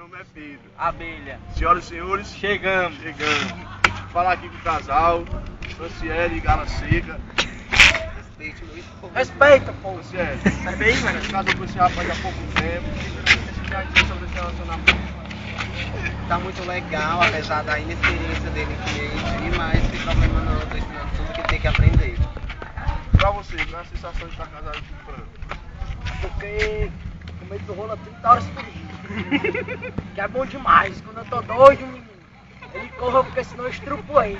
nome é Pedro. Abelha. Senhoras e senhores, Chegamos. Vou falar aqui com o casal, Franciele e Gala Seca. Respeita, pô. Franciele, Sai bem, mano. casou com esse rapaz há pouco tempo. Esse já disse sobre esse relacionamento. Tá muito legal, apesar da inexperiência dele cliente, mas não tem problema não, eu tô ensinando tudo que tem que aprender. Pra você, qual é a sensação de estar casado com o Fran? Porque o meio do rolo é 30 horas por dia. Que é bom demais. Quando eu tô doido, menino, ele corre porque senão eu estrupo ele.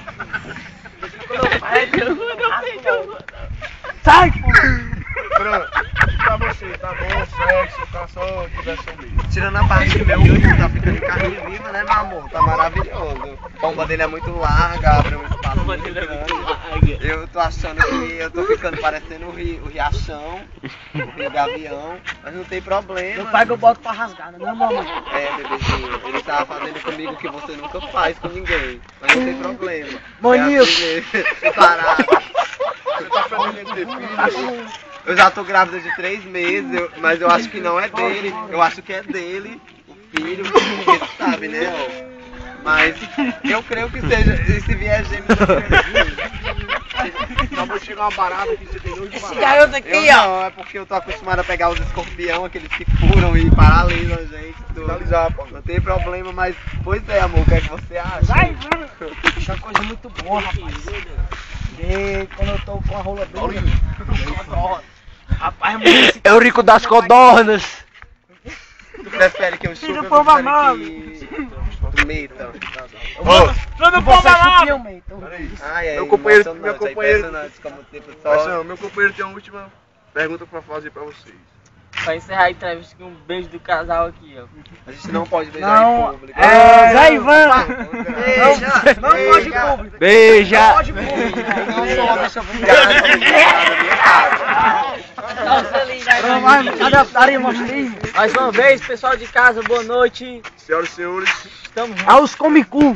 Quando eu pego, sai, pô! Fran, pra você, tá bom, sexo, tá só diversão mesmo. Tirando a parte que meu último tá ficando em carne viva, né, meu amor? Tá maravilhoso. A bomba dele é muito larga, abre um espaço muito grande. Eu tô achando que eu tô ficando parecendo o Riachão, o Rio Gavião, mas não tem problema. Eu pego o boto pra rasgar, não é, mamãe? É, bebezinho, ele tá fazendo comigo o que você nunca faz com ninguém, mas não tem problema. Maninho. É assim mesmo, parado. Você tá pretendendo ter filhos? Eu já tô grávida de 3 meses, mas eu acho que não é dele, eu acho que é dele, o filho, porque sabe, né? Ó. Mas eu creio que seja, e se vier gêmeos, eu creio que Só vou chegar uma barata que você tem nojo de Esse barata. garoto aqui, eu ó. não, é porque eu tô acostumado a pegar os escorpião, aqueles que furam e paralisam a gente, tudo. Finalizar, pô. Não tem problema, mas, pois é, amor, o que é que você acha? Vai, mano. Isso é uma coisa muito boa, rapaz. E quando eu tô com a rola dura, rapaz, muito... É o rico das codornas. Tu prefere que eu chupe ou do povo amado. que tu meta? Tudo bom, vai, mano. Ai, Meu companheiro- emocionante, meu é companheiro- impressionante como o tempo Mas, só... meu companheiro tem uma última pergunta pra fazer pra vocês. Pra encerrar a entrevista com um beijo do casal aqui, ó. A gente não pode beijar Não, em público. Zé Ivan. Beija, Não pode público. Beija! Pode público. não sou uma bicha vulgar, na minha casa. Cadê a putaria, mostrei? Mais uma vez, pessoal de casa, boa noite. Senhoras e senhores, Estamos juntos. Aos Comic Con.